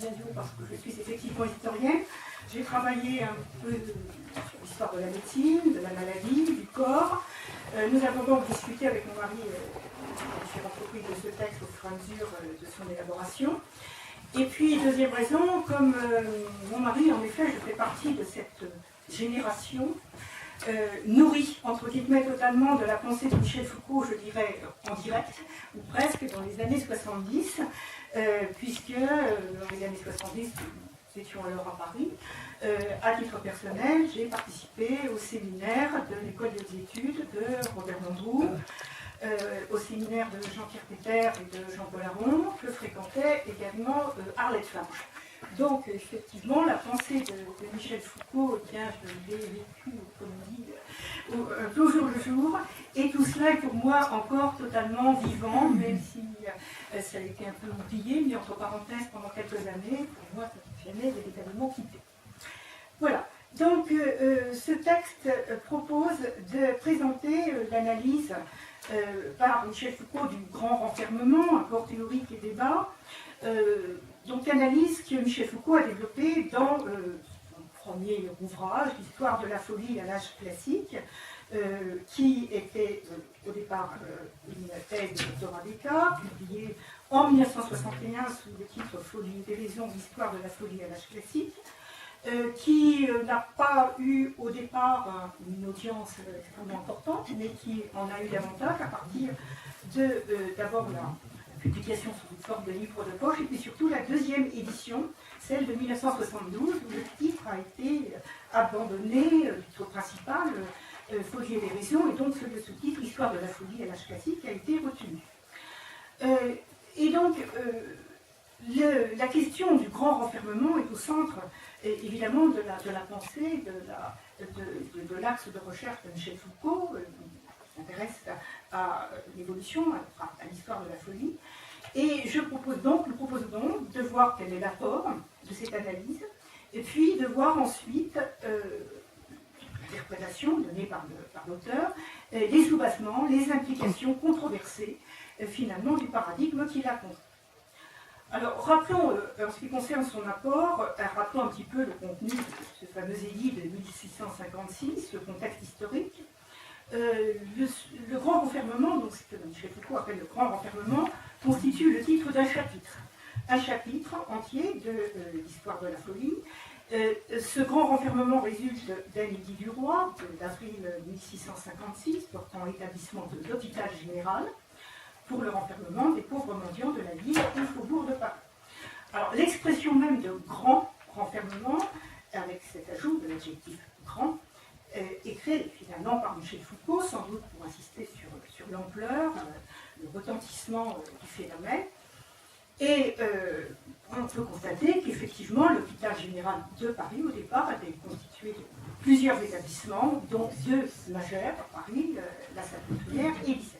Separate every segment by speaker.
Speaker 1: Biasio parce que je suis effectivement historienne. J'ai travaillé un peu sur l'histoire de la médecine, de la maladie, du corps. Nous avons donc discuté avec mon mari différentes reprises de ce texte au fur et à mesure de son élaboration. Et puis, deuxième raison, comme mon mari, en effet, je fais partie de cette génération nourrie, entre guillemets, totalement de la pensée de Michel Foucault, je dirais, en direct, ou presque, dans les années 70, puisque dans les années 70, nous étions alors à Paris. À titre personnel, j'ai participé au séminaire de l'école des études de Robert Monroe, au séminaire de Jean-Pierre Péter et de Jean-Paul Aron, que fréquentait également Arlette Farge. Donc, effectivement, la pensée de Michel Foucault, eh bien, je l'ai vécue, comme on dit, un peu au jour le jour, et tout cela est pour moi encore totalement vivant, même si ça a été un peu oublié, mis entre parenthèses pendant quelques années, pour moi, ça jamais véritablement quitté. Voilà. Donc, ce texte propose de présenter l'analyse par Michel Foucault du grand renfermement, apport théorique et débat, donc analyse que Michel Foucault a développée dans son premier ouvrage, L'histoire de la folie à l'âge classique, qui était au départ une thèse de doctorat d'État, publiée en 1961 sous le titre Folie et dérision, l'histoire de la folie à l'âge classique, qui n'a pas eu au départ une audience extrêmement importante, mais qui en a eu davantage à partir de d'abord la publication sous une forme de livre de poche, et puis surtout la deuxième édition, celle de 1972, où le titre a été abandonné, le titre principal, Folie et dérision, et donc le sous-titre Histoire de la folie à l'âge classique a été retenu. Et donc, la question du grand renfermement est au centre, évidemment, de la pensée, de l'axe de recherche de Michel Foucault, qui s'intéresse à l'évolution, à l'histoire de la folie. Et nous proposons donc de voir quel est l'apport de cette analyse, et puis de voir ensuite l'interprétation donnée par l'auteur, les soubassements, les implications controversées, finalement, du paradigme qu'il a construit. Alors, rappelons, en ce qui concerne son apport, rappelons un petit peu le contenu de ce fameux édit de 1656, le contexte historique. Le grand renfermement, donc ce que Michel Foucault appelle le grand renfermement, constitue le titre d'un chapitre. Un chapitre entier de l'histoire de la folie. Ce grand renfermement résulte d'un édit du roi d'avril 1656 portant établissement de l'hôpital général pour le renfermement des pauvres mendiants de la ville et faubourg de Paris. Alors, l'expression même de grand renfermement, avec cet ajout de l'adjectif grand, est créée finalement par Michel Foucault, sans doute pour insister sur l'ampleur, le retentissement du phénomène. Et on peut constater qu'effectivement, l'hôpital général de Paris, au départ, a été constitué de plusieurs établissements, dont deux majeurs à Paris, la Salpêtrière et Bicêtre.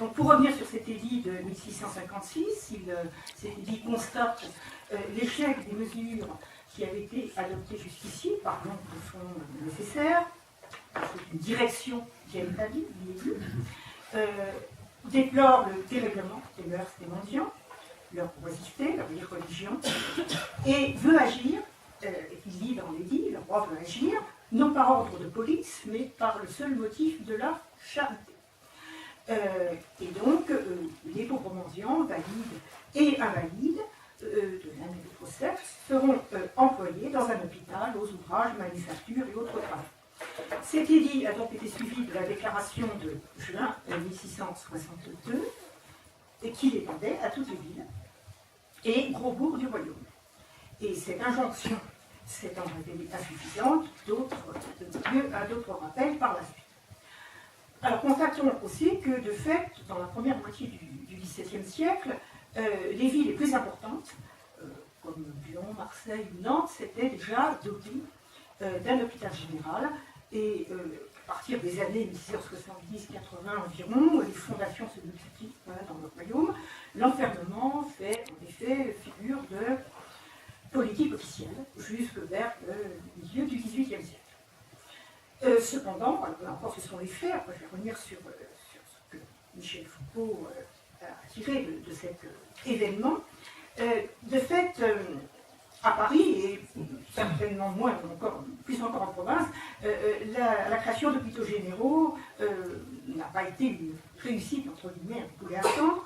Speaker 1: Donc, pour revenir sur cet édit de 1656, cet édit constate l'échec des mesures qui avaient été adoptées jusqu'ici par manque de fonds nécessaires, une direction bien établie, déplore le dérèglement des mœurs des mendiants, leur oisiveté, leur irreligion, et veut agir, et il dit dans l'édit, le roi veut agir, non par ordre de police, mais par le seul motif de la charité. Et donc, les pauvres mendiants, valides et invalides, de l'un et de l'autre sexe, seront employés dans un hôpital, aux ouvrages, manufactures et autres travaux. Cet édit a donc été suivi de la déclaration de juin 1662, et qui l'étendait à toutes les villes et gros bourgs du royaume. Et cette injonction s'étant révélée insuffisante, à d'autres rappels par la suite. Alors, constatons aussi que, de fait, dans la première moitié du XVIIe siècle, les villes les plus importantes, comme Lyon, Marseille ou Nantes, s'étaient déjà dotées d'un hôpital général. Et à partir des années 1670-80 environ, les fondations se multiplient dans le royaume. L'enfermement fait, en effet, figure de politique officielle jusque vers le milieu du XVIIIe siècle. Cependant, là encore ce sont les faits, après je vais revenir sur ce que Michel Foucault a tiré de cet événement, De fait, à Paris, et certainement moins, plus encore en province, la création d'hôpitaux généraux n'a pas été une réussite, entre guillemets, on pouvait attendre.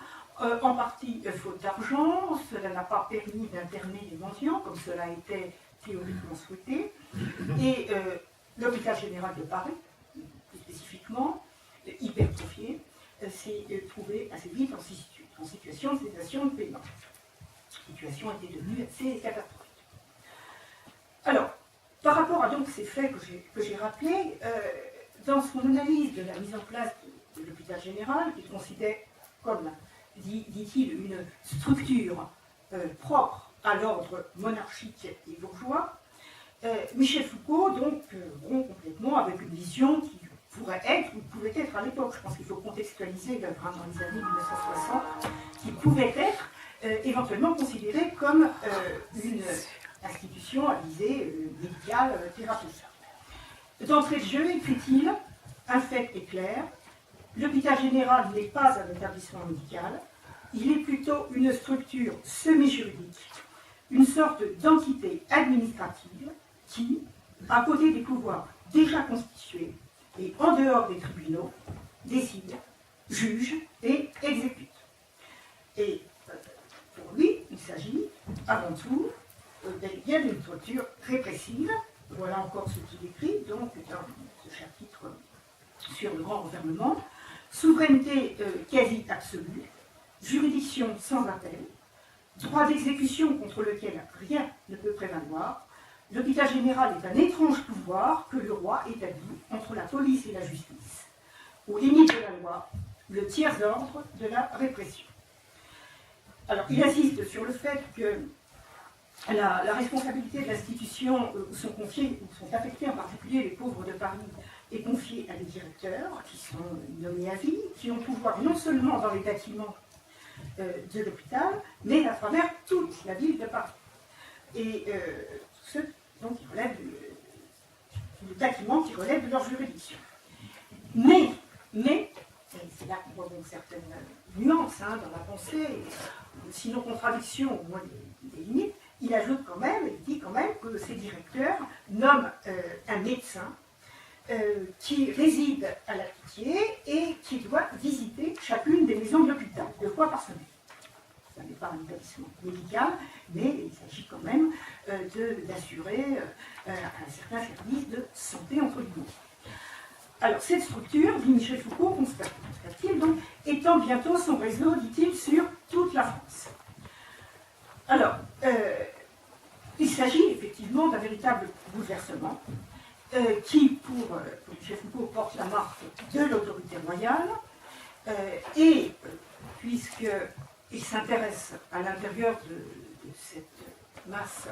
Speaker 1: En partie faute d'argent, cela n'a pas permis d'interner les mendiants, comme cela était théoriquement souhaité. Et l'hôpital général de Paris, plus spécifiquement, hypertrophié, s'est trouvé assez vite en situation de cessation de paiement. La situation était devenue assez catastrophique. Alors, par rapport à donc ces faits que j'ai rappelés, dans son analyse de la mise en place de l'hôpital général, qu'il considère comme, dit-il, une structure propre à l'ordre monarchique et bourgeois, Michel Foucault donc rompt complètement avec une vision qui pourrait être, ou pouvait être à l'époque, je pense qu'il faut contextualiser l'œuvre dans les années 1960, qui pouvait être éventuellement considérée comme une institution à visée médicale, thérapeutique. D'entrée de jeu, écrit-il, un fait est clair, l'hôpital général n'est pas un établissement médical, il est plutôt une structure semi-juridique, une sorte d'entité administrative qui, à côté des pouvoirs déjà constitués et en dehors des tribunaux, décide, juge et exécute. Et pour lui, il s'agit avant tout bien d'une structure répressive. Voilà encore ce qu'il écrit donc dans ce chapitre sur le grand renfermement. Souveraineté quasi absolue, juridiction sans appel, droit d'exécution contre lequel rien ne peut prévaloir. L'hôpital général est un étrange pouvoir que le roi établit entre la police et la justice. Aux limites de la loi, le tiers-ordre de la répression. Alors, il insiste sur le fait que la responsabilité de l'institution sont confiées, ou sont affectés en particulier les pauvres de Paris, est confiée à des directeurs qui sont nommés à vie, qui ont pouvoir non seulement dans les bâtiments de l'hôpital, mais à travers toute la ville de Paris. Et tous ceux donc, qui relèvent du bâtiment qui relèvent de leur juridiction. Mais, et c'est là qu'on voit donc certaines nuances dans la pensée, sinon contradictions, au moins des limites, il ajoute quand même, il dit quand même que ces directeurs nomment un médecin qui réside à la Pitié et qui doit visiter chacune des maisons de l'hôpital, 2 fois par semaine. Ce n'est pas un établissement médical, mais il s'agit quand même d'assurer un certain service de santé entre guillemets. Alors, cette structure, dit Michel Foucault, constate-t-il, donc, étend bientôt son réseau, dit-il, sur toute la France. Alors, il s'agit effectivement d'un véritable bouleversement qui, pour Michel Foucault, porte la marque de l'autorité royale et, puisqu'il s'intéresse à l'intérieur de cette masse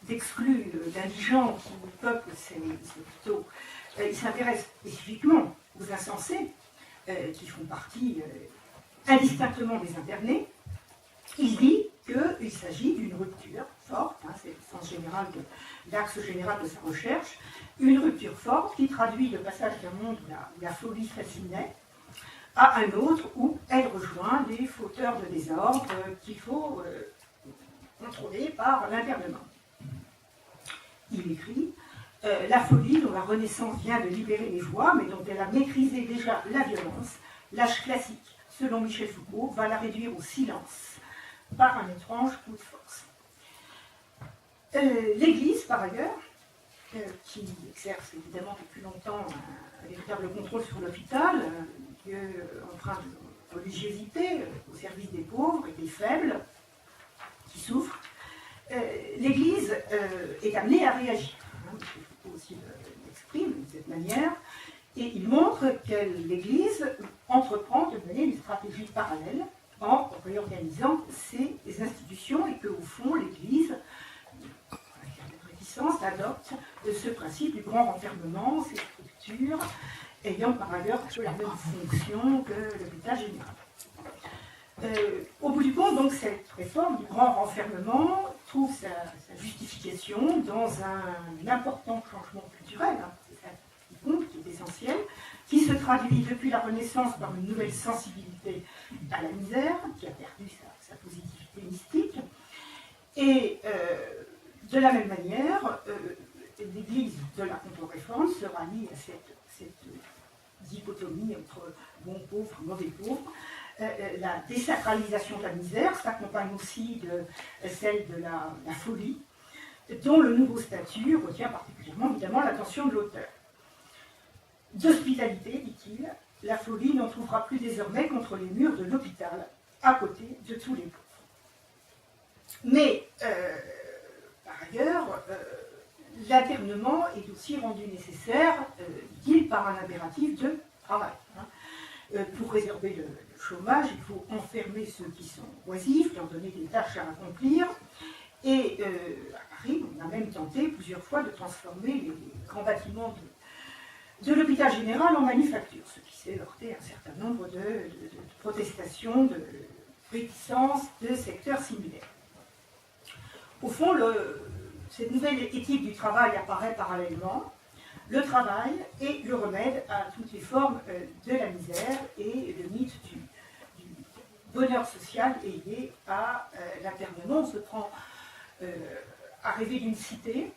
Speaker 1: d'exclus, d'indigents qui peuplent ces hôpitaux, il s'intéresse spécifiquement aux insensés qui font partie indistinctement des internés. Il dit qu'il s'agit d'une rupture forte, c'est le sens général, l'axe général de sa recherche, une rupture forte qui traduit le passage d'un monde où la folie fascinait à un autre où elle rejoint les fauteurs de désordre qu'il faut contrôler par l'internement. Il écrit la folie dont la Renaissance vient de libérer les voies, mais dont elle a maîtrisé déjà la violence, l'âge classique, selon Michel Foucault, va la réduire au silence par un étrange coup de force. L'Église, par ailleurs, qui exerce évidemment depuis longtemps un véritable contrôle sur l'hôpital, empreint de religiosité au service des pauvres et des faibles qui souffrent, l'Église est amenée à réagir. Michel Foucault aussi l'exprime de cette manière, et il montre que l'Église entreprend de mener une stratégie parallèle en réorganisant ses institutions et qu'au fond, l'Église, avec une réticence, adopte ce principe du grand renfermement, ces structures ayant par ailleurs la même fonction que l'hôpital général. Au bout du compte, donc, cette réforme du grand renfermement trouve sa justification dans un important changement culturel, c'est ça qui compte, qui est essentiel, qui se traduit depuis la Renaissance par une nouvelle sensibilité à la misère, qui a perdu sa positivité mystique. Et de la même manière, l'Église de la Contre-Réforme se rallie à cette dichotomie entre bon pauvre, mauvais pauvre. La désacralisation de la misère s'accompagne aussi de celle de la folie, dont le nouveau statut retient particulièrement évidemment l'attention de l'auteur. D'hospitalité, dit-il, la folie n'en trouvera plus désormais contre les murs de l'hôpital, à côté de tous les pauvres. Mais, par ailleurs, l'internement est aussi rendu nécessaire, dit-il, par un impératif de travail. Pour résorber le chômage, il faut enfermer ceux qui sont oisifs, leur donner des tâches à accomplir. Et à Paris, on a même tenté plusieurs fois de transformer les grands bâtiments de l'hôpital général en manufacture, ce qui s'est heurté à un certain nombre de protestations, de réticences de secteurs similaires. Au fond, cette nouvelle éthique du travail apparaît parallèlement, le travail est le remède à toutes les formes de la misère, et le mythe du bonheur social est lié à l'internement. On se prend à rêver d'une cité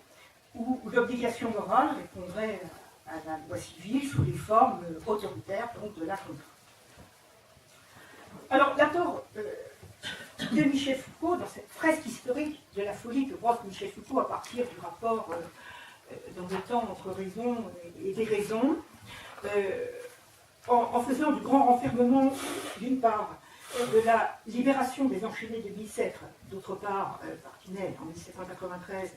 Speaker 1: où l'obligation morale répondrait à la loi civile sous les formes autoritaires, donc de la contrainte. Alors, l'apport de Michel Foucault dans cette fresque historique de la folie que brosse Michel Foucault à partir du rapport dans le temps entre raison et déraison, en faisant du grand renfermement, d'une part, de la libération des enchaînés de Bicêtre, d'autre part, par Pinel en 1793,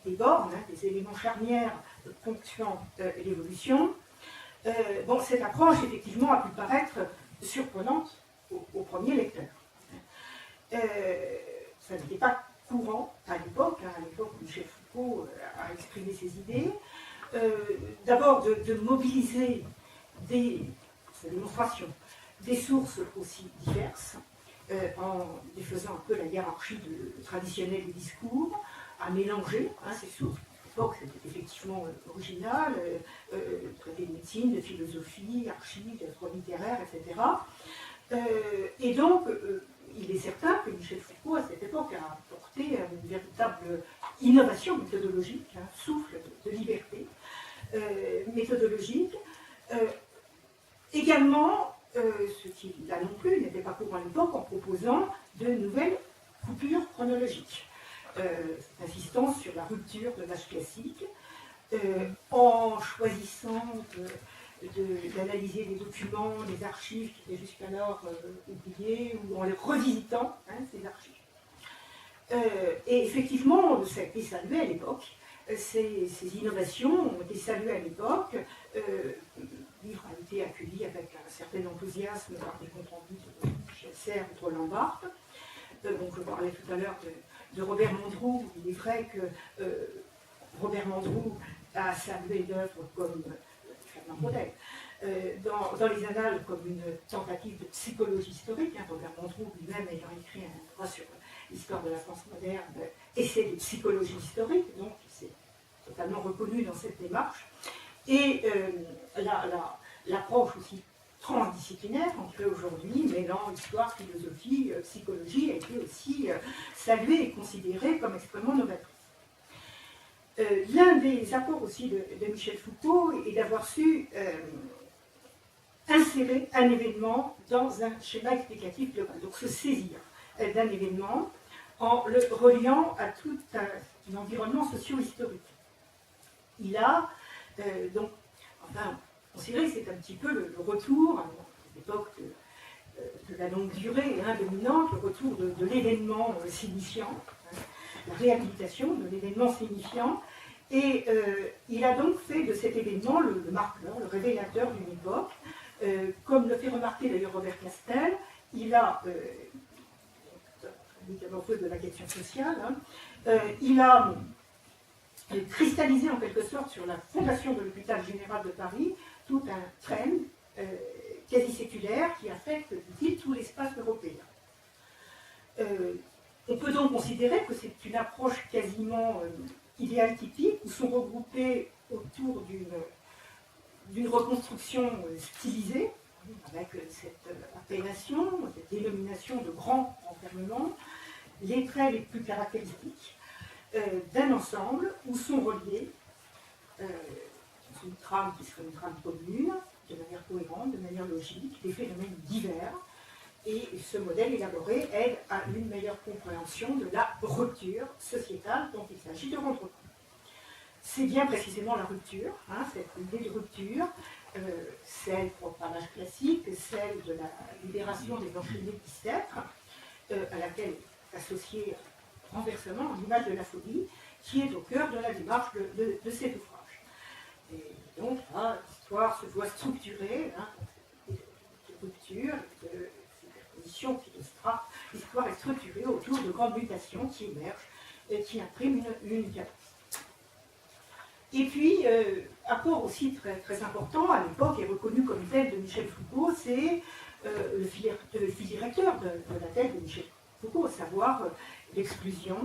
Speaker 1: des bornes, des éléments charnières ponctuant l'évolution. Cette approche, effectivement, a pu paraître surprenante au premier lecteur. Ça n'était pas courant à l'époque où Michel Foucault a exprimé ses idées. D'abord, de mobiliser sa démonstration, des sources aussi diverses, en défaisant un peu la hiérarchie traditionnelle du discours, à mélanger ces sources. À l'époque, c'était effectivement original, traité de médecine, de philosophie, archives, d'œuvres littéraires, etc. Et donc, il est certain que Michel Foucault, à cette époque, a apporté une véritable innovation méthodologique, un souffle de liberté méthodologique. Également, ce qui, là non plus, n'était pas courant à l'époque, en proposant de nouvelles coupures chronologiques. Cette insistance sur la rupture de l'âge classique, en choisissant d'analyser des documents, des archives qui étaient jusqu'alors oubliées, ou en les revisitant, ces archives. Et effectivement, ça a été salué à l'époque. Ces innovations ont été saluées à l'époque. Le livre a été accueilli avec un certain enthousiasme par des comptes rendus de Chasser ou de Lombard. Donc, je parlais tout à l'heure de Robert Mandrou. Il est vrai que Robert Mandrou a salué l'œuvre comme Fernand Braudel, dans les annales comme une tentative de psychologie historique. Robert Mandrou lui-même ayant écrit un droit sur l'histoire de la France moderne, essai de psychologie historique, donc il s'est totalement reconnu dans cette démarche. Et l'approche aussi transdisciplinaire qu'on fait aujourd'hui, mêlant histoire, philosophie, psychologie, a été aussi saluée et considérée comme extrêmement novatrice. L'un des apports aussi de Michel Foucault est d'avoir su insérer un événement dans un schéma explicatif global, donc se saisir d'un événement en le reliant à tout un environnement socio-historique. Il a donc, enfin, considéré que c'est un petit peu le retour, à l'époque de la longue durée dominante, le retour de l'événement signifiant, la réhabilitation de l'événement signifiant, et il a donc fait de cet événement le marqueur, le révélateur d'une époque, comme le fait remarquer d'ailleurs Robert Castel. Il a, notamment de la question sociale, il a cristallisé en quelque sorte sur la fondation de l'hôpital général de Paris tout un trend quasi séculaire qui affecte, dit-il, tout l'espace européen. On peut donc considérer que c'est une approche quasiment idéale typique, où sont regroupés autour d'une reconstruction stylisée, avec cette appellation, cette dénomination de grand enfermement, les traits les plus caractéristiques d'un ensemble où sont reliés une trame qui serait une trame commune, de manière cohérente, de manière logique, des phénomènes divers. Et ce modèle élaboré aide à une meilleure compréhension de la rupture sociétale dont il s'agit de rendre compte. C'est bien précisément la rupture, cette idée de rupture, celle pour le pavage classique, celle de la libération des enchaînés d'être, à laquelle est associée renversement l'image de la folie, qui est au cœur de la démarche de cet ouvrage. Et donc là, l'histoire se voit structurée, de rupture, de superposition, l'histoire est structurée autour de grandes mutations qui émergent et qui impriment une cadence. Et puis, apport aussi très, très important à l'époque et reconnu comme tel de Michel Foucault, c'est le fil directeur de la thèse de Michel Foucault, à savoir l'exclusion,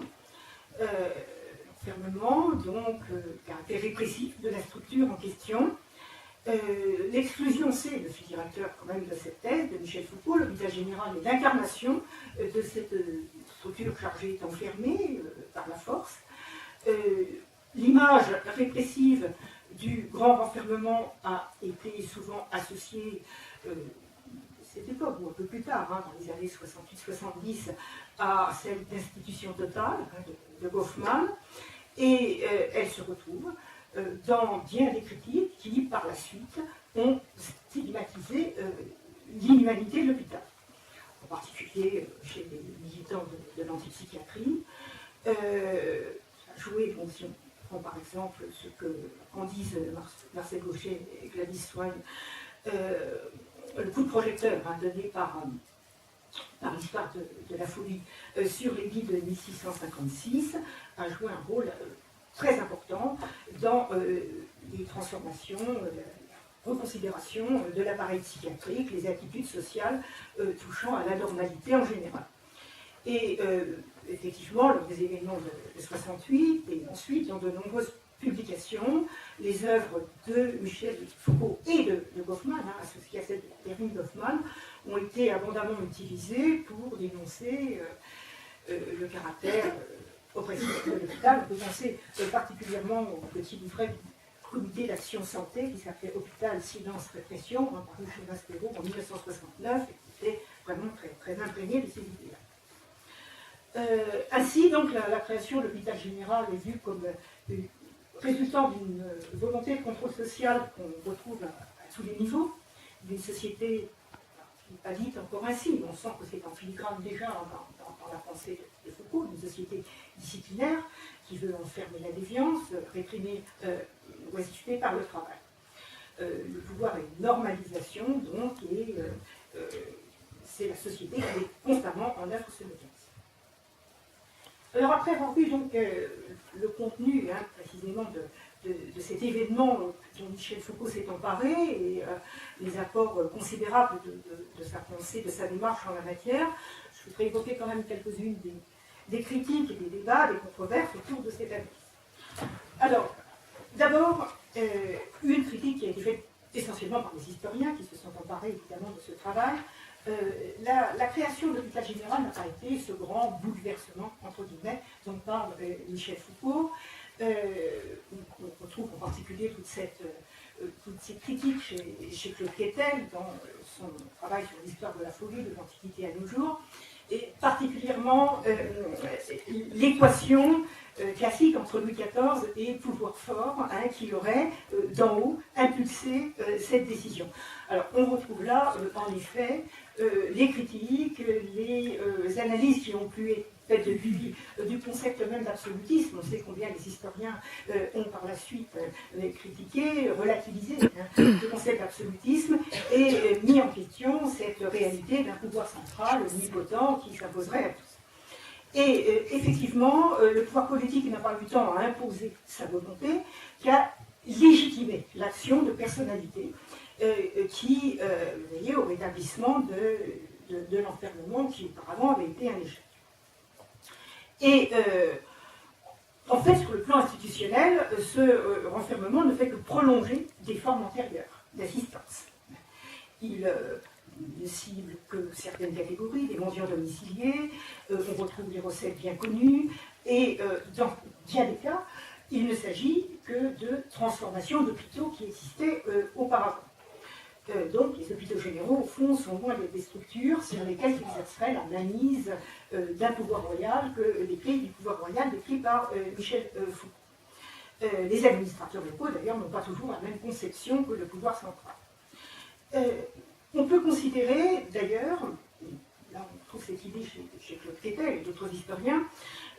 Speaker 1: l'enfermement, donc caractère répressif de la structure en question. L'exclusion, c'est le fil directeur quand même de cette thèse de Michel Foucault. L'habitat général est l'incarnation de cette structure chargée d'enfermer par la force. L'image répressive du grand renfermement a été souvent associée, cette époque, ou un peu plus tard, dans les années 68-70, à celle d'institution totale de Goffman, et elle se retrouve dans bien des critiques qui, par la suite, ont stigmatisé l'inhumanité de l'hôpital, en particulier chez les militants de l'antipsychiatrie. Joué, bon, si on prend par exemple ce qu'en disent Marcel Gauchet et Gladys Swain, le coup de projecteur donné par l'histoire de la folie sur l'édit de 1656 a joué un rôle très important dans les transformations, la reconsidération de l'appareil psychiatrique, les attitudes sociales touchant à la normalité en général. Et effectivement, lors des événements de 68, et ensuite dans de nombreuses publications, les œuvres de Michel Foucault et de Goffman, associées à celle de Erwin Goffman, ont été abondamment utilisées pour dénoncer le caractère oppressif de l'hôpital. On peut penser particulièrement au petit livret du comité d'action santé qui s'appelait Hôpital, silence, répression, paru chez Maspero en 1969, et qui était vraiment très, très imprégné de ces idées-là. Ainsi, donc, la création de l'hôpital général est vue comme résultant d'une volonté de contrôle social qu'on retrouve à tous les niveaux, d'une société qui n'est pas dite encore ainsi, mais on sent que c'est en filigrane déjà dans la pensée de Foucault, une société disciplinaire qui veut enfermer la déviance, réprimer l'oisiveté par le travail. Le pouvoir est une normalisation, donc, et c'est la société qui est constamment en œuvre ce mécanisme. Alors après avoir vu donc le contenu précisément de cet événement dont Michel Foucault s'est emparé et les apports considérables de sa pensée, de sa démarche en la matière, je voudrais évoquer quand même quelques-unes des critiques et des débats, des controverses autour de cette analyse. Alors, d'abord, une critique qui a été faite essentiellement par les historiens qui se sont emparés évidemment de ce travail. La création de l'hôpital général n'a pas été ce grand bouleversement, entre guillemets, dont parle Michel Foucault. On retrouve en particulier toutes ces critiques chez Claude Quetel dans son travail sur l'histoire de la folie de l'Antiquité à nos jours, et particulièrement l'équation classique entre Louis XIV et pouvoir fort qui aurait d'en haut impulsé cette décision. Alors on retrouve là en effet les critiques, les analyses qui ont pu être faites depuis du concept même d'absolutisme. On sait combien les historiens ont par la suite critiqué, relativisé le concept d'absolutisme et mis en question cette réalité d'un pouvoir central omnipotent qui s'imposerait à tous. Et effectivement, le pouvoir politique n'a pas eu le temps à imposer sa volonté, qu'à légitimer l'action de personnalités qui veillaient au rétablissement de l'enfermement qui auparavant avait été un échec. Et en fait, sur le plan institutionnel, ce renfermement ne fait que prolonger des formes antérieures d'assistance. Il ne cible que certaines catégories, des mendiants domiciliés, on retrouve des recettes bien connues, et dans bien des cas, il ne s'agit que de transformation d'hôpitaux qui existaient auparavant. Donc les hôpitaux généraux, au fond, sont moins des structures sur lesquelles s'exercerait la mainmise d'un pouvoir royal que les clés du pouvoir royal décrit par Michel Foucault. Les administrateurs locaux, d'ailleurs, n'ont pas toujours la même conception que le pouvoir central. On peut considérer, d'ailleurs, là on trouve cette idée chez Claude Quétel et d'autres historiens,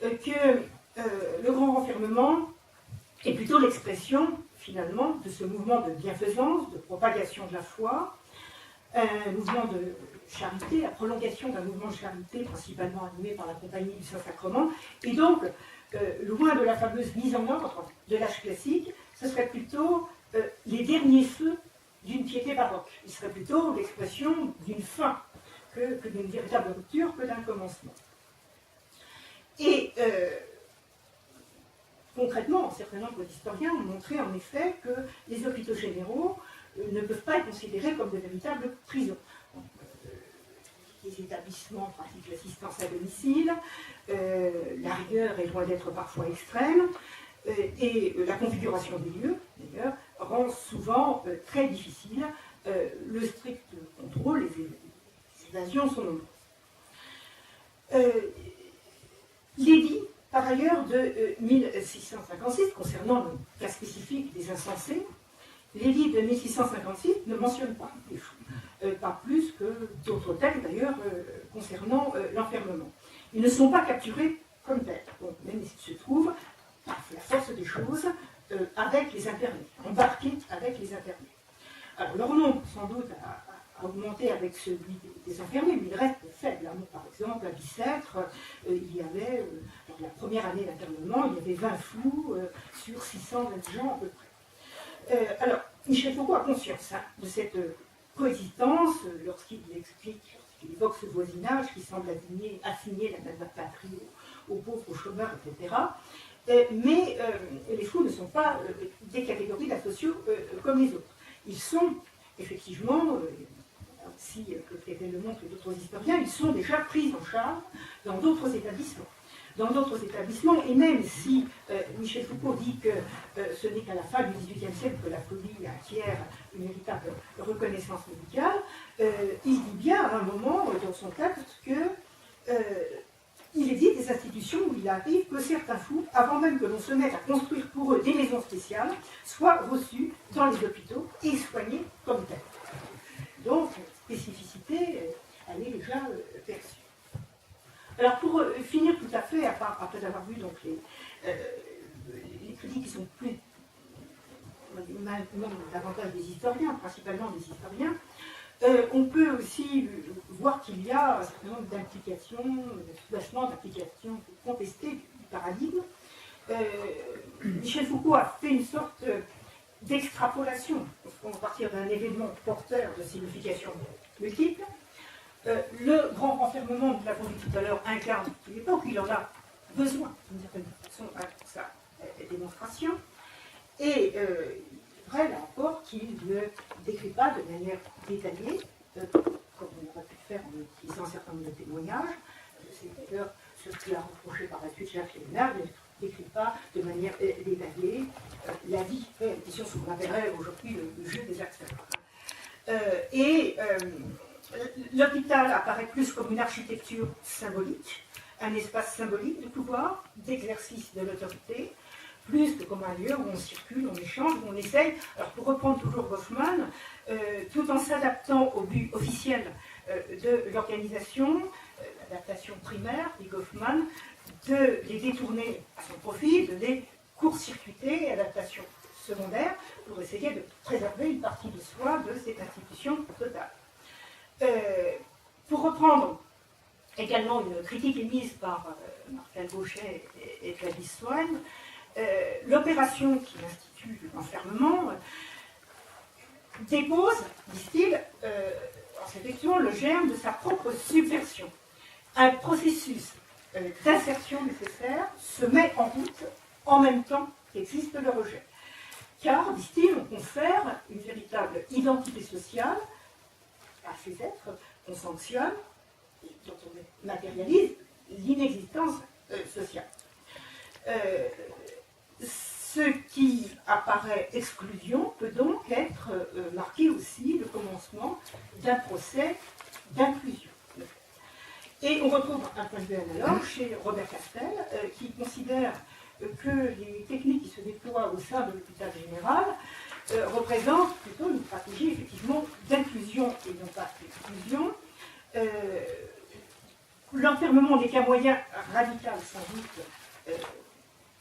Speaker 1: que le grand renfermement est plutôt l'expression, finalement, de ce mouvement de bienfaisance, de propagation de la foi, un mouvement de charité, la prolongation d'un mouvement de charité principalement animé par la Compagnie du Saint-Sacrement, et donc, loin de la fameuse mise en ordre de l'âge classique, ce serait plutôt les derniers feux d'une piété baroque. Il serait plutôt l'expression d'une fin que d'une véritable rupture, que d'un commencement. Et concrètement, un certain nombre d'historiens ont montré en effet que les hôpitaux généraux ne peuvent pas être considérés comme de véritables prisons. Les établissements pratiquent l'assistance à domicile, la rigueur est loin d'être parfois extrême, et la configuration des lieux, d'ailleurs, rend souvent très difficile le strict contrôle, les évasions sont nombreuses. L'édit, par ailleurs, de 1656, concernant le cas spécifique des insensés, l'édit de 1656 ne mentionne pas les fous, pas plus que d'autres textes d'ailleurs concernant l'enfermement. Ils ne sont pas capturés comme tels, donc même s'ils se trouvent, par la force des choses, avec les internés, embarqués avec les internés. Alors leur nombre, sans doute, a augmenté avec celui des enfermés, mais il reste faible. Par exemple, à Bicêtre, il y avait, dans la première année d'internement, il y avait 20 fous sur 620 gens à peu près. Alors, Michel Foucault a conscience de cette coexistence lorsqu'il explique, lorsqu'il évoque ce voisinage qui semble assigner la même patrie aux pauvres, aux chômeurs, etc. Mais les fous ne sont pas des catégories d'asociaux comme les autres. Ils sont, effectivement, si Claude Quétel le montre et d'autres historiens, ils sont déjà pris en charge dans d'autres établissements. Dans d'autres établissements, et même si Michel Foucault dit que ce n'est qu'à la fin du XVIIIe siècle que la folie acquiert une véritable reconnaissance médicale, il dit bien à un moment dans son texte que il existe des institutions où il arrive que certains fous, avant même que l'on se mette à construire pour eux des maisons spéciales, soient reçus dans les hôpitaux et soignés comme tels. Donc, spécificité, elle est déjà perçue. Alors, pour finir tout à fait, après avoir vu donc, les critiques qui sont plus davantage des historiens, principalement des historiens, on peut aussi voir qu'il y a un certain nombre d'implications, de soulagement d'applications contestées du paradigme. Michel Foucault a fait une sorte d'extrapolation, à partir d'un événement porteur de significations multiples. Le grand renfermement, nous l'avons dit tout à l'heure, incarne l'époque, il en a besoin, d'une certaine façon, pour sa démonstration. Et vrai, là encore, qu'il ne décrit pas de manière détaillée, comme on aurait pu le faire en utilisant un certain nombre de témoignages. C'est d'ailleurs ce qu'il a reproché par la suite Jacques Léonard, ne décrit pas de manière détaillée la vie, la question ce qu'on appellerait aujourd'hui le jeu des acteurs. L'hôpital apparaît plus comme une architecture symbolique, un espace symbolique de pouvoir, d'exercice de l'autorité, plus que comme un lieu où on circule, on échange, où on essaye, alors pour reprendre toujours Goffman, tout en s'adaptant au but officiel de l'organisation, l'adaptation primaire, dit Goffman, de les détourner à son profit, de les court-circuiter, adaptation secondaire, pour essayer de préserver une partie de soi de cette institution totale. Pour reprendre également une critique émise par Marc Gauchet et Gladys Swann, l'opération qui institue l'enfermement dépose, disent-ils, en cette section, le germe de sa propre subversion. Un processus d'insertion nécessaire se met en route en même temps qu'existe le rejet. Car, disent-ils, on confère une véritable identité sociale à ces êtres qu'on sanctionne, et dont on matérialise l'inexistence sociale. Ce qui apparaît exclusion peut donc être marqué aussi le commencement d'un procès d'inclusion. Et on retrouve un point de vue analogue chez Robert Castel, qui considère que les techniques qui se déploient au sein de l'hôpital général représentent plutôt une stratégie effectivement d'inclusion et non pas d'exclusion. L'enfermement des cas moyens radical sans doute,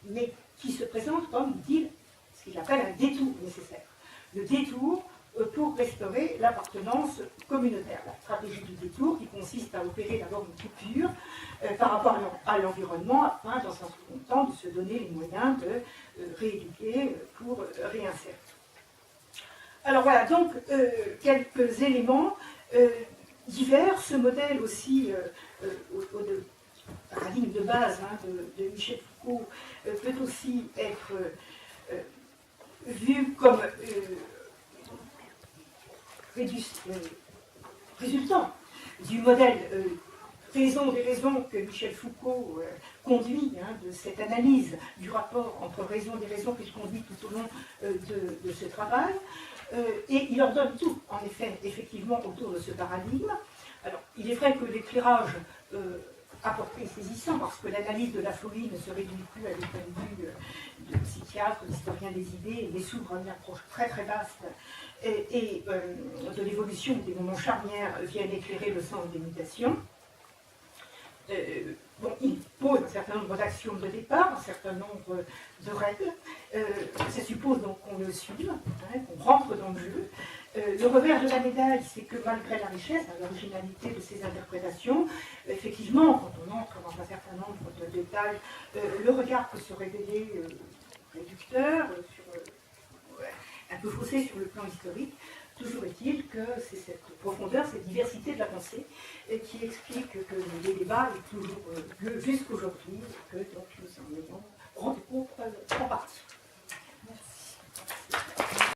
Speaker 1: mais qui se présente comme, dit-il, ce qu'il appelle un détour nécessaire. Le détour pour restaurer l'appartenance communautaire. La stratégie du détour qui consiste à opérer d'abord une coupure par rapport à l'environnement afin, dans un second temps, de se donner les moyens de rééduquer pour réinsérer. Alors voilà, donc quelques éléments divers. Ce modèle aussi, au paradigme de base de Michel Foucault, peut aussi être vu comme résultant du modèle raison des raisons que Michel Foucault conduit, de cette analyse du rapport entre raison des raisons qu'il conduit tout au long de ce travail. Et il ordonne tout, en effet, effectivement, autour de ce paradigme. Alors, il est vrai que l'éclairage apporté est saisissant, parce que l'analyse de la folie ne se réduit plus à des points de vue de psychiatre, d'historien des idées, mais s'ouvre à une approche très très vaste et de l'évolution des moments charnières viennent éclairer le sens des mutations. Bon, il pose un certain nombre d'axiomes de départ, un certain nombre de règles. Ça suppose donc qu'on le suive, qu'on rentre dans le jeu. Le revers de la médaille, c'est que malgré la richesse, l'originalité de ces interprétations, effectivement, quand on entre dans un certain nombre de détails, le regard peut se révéler réducteur, un peu faussé sur le plan historique. Toujours est-il que c'est cette profondeur, cette diversité de la pensée qui explique que les débats est toujours lieu jusqu'aujourd'hui, que donc nous en ayons